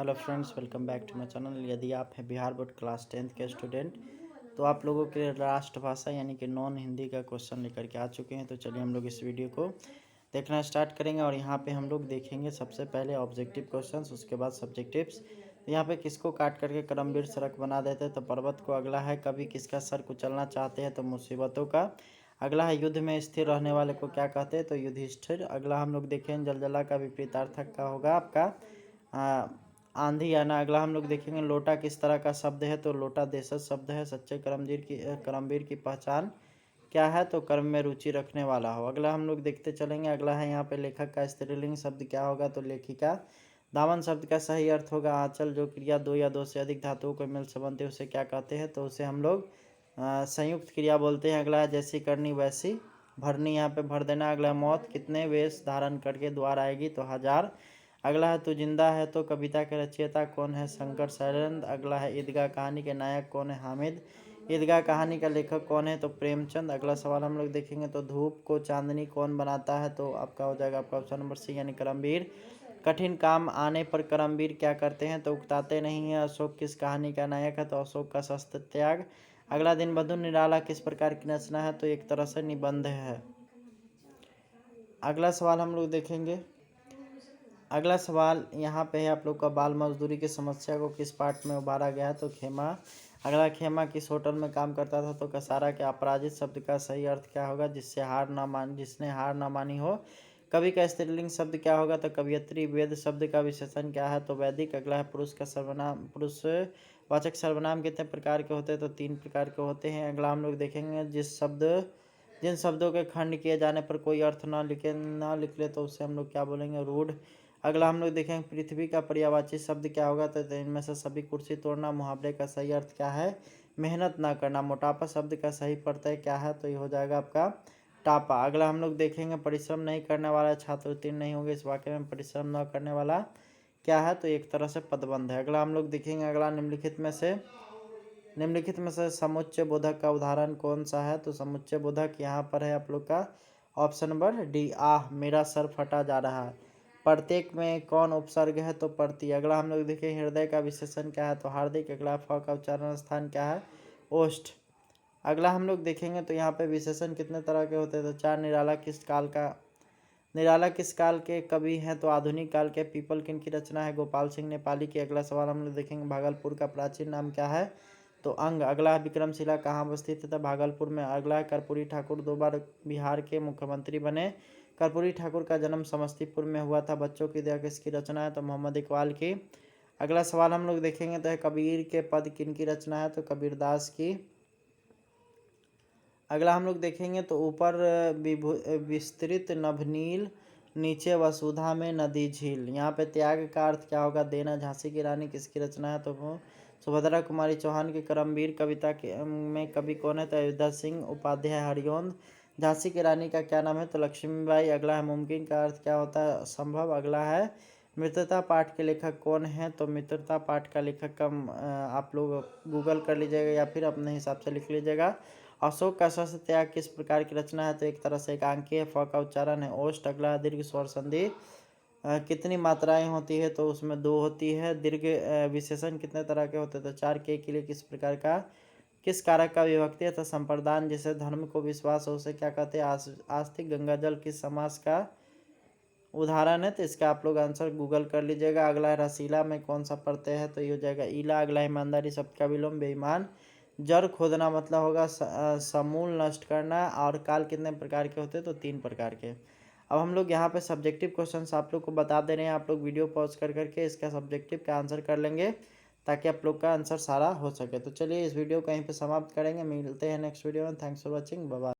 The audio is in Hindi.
Hello friends, welcome back to my channel. यदि आप हैं बिहार बोर्ड क्लास 10th के स्टूडेंट तो आप लोगों के लिए राष्ट्रभाषा यानी कि नॉन हिंदी का क्वेश्चन लेकर के आ चुके हैं। तो चलिए हम लोग इस वीडियो को देखना स्टार्ट करेंगे और यहाँ पे हम लोग देखेंगे सबसे पहले ऑब्जेक्टिव क्वेश्चंस, उसके बाद सब्जेक्टिव्स। यहाँ पे किसको काट करके करमवीर सड़क बना देते हैं तो पर्वत को। अगला है कभी किसका सर कुचलना चाहते हैं तो मुसीबतों का। अगला है युद्ध में स्थिर रहने वाले को क्या कहते हैं तो युधिष्ठिर। अगला हम लोग देखेंगे जलजला का विपरीतार्थक का होगा आपका आंधी आना। अगला हम लोग देखेंगे लोटा किस तरह का शब्द है तो लोटा देशज शब्द है। सच्चे करमवीर की पहचान क्या है तो कर्म में रुचि रखने वाला हो। अगला हम लोग देखते चलेंगे। अगला है यहाँ पे लेखक का स्त्रीलिंग शब्द क्या होगा तो लेखिका। दामन शब्द का सही अर्थ होगा आंचल। जो क्रिया दो या दो से अधिक धातुओं को मिल से बनते हैं उसे क्या कहते हैं तो उसे हम लोग संयुक्त क्रिया बोलते हैं। अगला है जैसी करनी वैसी भरनी, यहाँ पे भर देना। अगला मौत कितने वेश धारण करके द्वार आएगी तो 1000। अगला है तू जिंदा है तो कविता के रचयिता कौन है शंकर शैलेंद्र। अगला है ईदगाह कहानी के नायक कौन है हामिद। ईदगाह कहानी का लेखक कौन है तो प्रेमचंद। अगला सवाल हम लोग देखेंगे तो धूप को चांदनी कौन बनाता है तो आपका हो जाएगा आपका ऑप्शन नंबर सी यानी करमवीर। कठिन काम आने पर करमवीर क्या करते हैं तो उकताते नहीं है। अशोक किस कहानी का नायक है तो अशोक का शस्त्र त्याग। अगला दिन बंधु निराला किस प्रकार की रचना है तो एक तरह से निबंध है। अगला सवाल हम लोग देखेंगे। अगला सवाल यहाँ पे है आप लोग का बाल मजदूरी की समस्या को किस पाठ में उभारा गया है तो खेमा। अगला खेमा किस होटल में काम करता था तो कसारा के। अपराजित शब्द का सही अर्थ क्या होगा जिसने हार ना मानी हो। कवि का स्त्रीलिंग शब्द क्या होगा तो कवियत्री। वेद शब्द का विशेषण क्या है तो वैदिक। अगला है पुरुष का सर्वनाम, पुरुष वाचक सर्वनाम कितने प्रकार के होते हैं तो 3 प्रकार के होते हैं। अगला हम लोग देखेंगे जिन शब्दों के खंड किए जाने पर कोई अर्थ ना निकले तो उसे हम लोग क्या बोलेंगे रूढ़। अगला हम लोग देखेंगे पृथ्वी का पर्यायवाची शब्द क्या होगा तो इनमें से सभी कुर्सी तोड़ना। मुहावरे का सही अर्थ क्या है मेहनत ना करना। मोटापा शब्द का सही प्रत्यय क्या है तो ये हो जाएगा आपका टापा। अगला हम लोग देखेंगे परिश्रम नहीं करने वाला छात्र उत्तीर्ण नहीं होंगे। इस वाक्य में परिश्रम न करने वाला क्या है तो एक तरह से पदबंध है। अगला हम लोग देखेंगे। अगला निम्नलिखित में से समुच्चय बोधक का उदाहरण कौन सा है तो समुच्चय बोधक यहाँ पर है आप लोग का ऑप्शन नंबर डी। आह मेरा सर फटा जा रहा है। प्रत्येक में कौन उपसर्ग है तो प्रति। अगला हम लोग देखें हृदय का विशेषण क्या है तो हार्दिक। अगला फ का उच्चारण स्थान क्या है ओष्ठ। अगला हम लोग देखेंगे तो यहाँ पे विशेषण कितने तरह के होते हैं तो 4। निराला किस काल के कवि हैं तो आधुनिक काल के। पीपल किन की रचना है गोपाल सिंह नेपाली की। अगला सवाल हम लोग देखेंगे भागलपुर का प्राचीन नाम क्या है तो अंग। अगला है विक्रमशिला कहाँ अवस्थित है भागलपुर में। अगला है कर्पूरी ठाकुर 2 बार बिहार के मुख्यमंत्री बने। कर्पूरी ठाकुर का जन्म समस्तीपुर में हुआ था। बच्चों की दया किसकी रचना है तो मोहम्मद इकबाल की। अगला सवाल हम लोग देखेंगे तो कबीर के पद किन की रचना है तो कबीरदास की। अगला हम लोग देखेंगे तो ऊपर विस्तृत नभनील नीचे वसुधा में नदी झील। यहाँ पे त्याग का अर्थ क्या होगा देना। झांसी की रानी किसकी रचना है तो सुभद्रा कुमारी चौहान की। करमवीर कविता में कवि कौन है तो अयोध्या सिंह उपाध्याय हरिओंद। झांसी की रानी का क्या नाम है तो लक्ष्मीबाई। अगला है मुमकिन का अर्थ क्या होता है संभव। अगला है मित्रता पाठ के लेखक कौन है तो मित्रता पाठ का लेखक का आप लोग गूगल कर लीजिएगा या फिर अपने हिसाब से लिख लीजिएगा। अशोक का शस्त्र त्याग किस प्रकार की रचना है तो एक तरह से एकांकीय। फ का उच्चारण है ओष्ठ। अगला दीर्घ स्वर संधि कितनी मात्राएं होती है तो उसमें 2 होती है। दीर्घ विशेषण कितने तरह के होते हैं तो 4 के लिए किस प्रकार का किस कारक का विभक्ति है तो संप्रदान। जिसे धर्म को विश्वास हो उसे क्या कहते हैं आस्तिक। गंगाजल किस समास का उदाहरण है तो इसका आप लोग आंसर गूगल कर लीजिएगा। अगला रसीला में कौन सा प्रत्यय है तो ये हो जाएगा ईला। अगला ईमानदारी शब्द का विलोम बेईमान। जड़ खोदना मतलब होगा समूल नष्ट करना। और काल कितने प्रकार के होते हैं तो 3 प्रकार के। अब हम लोग यहाँ पे सब्जेक्टिव क्वेश्चंस आप लोग को बता दे रहे हैं। आप लोग वीडियो पॉज कर करके इसका सब्जेक्टिव का आंसर कर लेंगे ताकि आप लोग का आंसर सारा हो सके। तो चलिए इस वीडियो को यहीं पे समाप्त करेंगे। मिलते हैं नेक्स्ट वीडियो में। Thanks for watching, bye bye.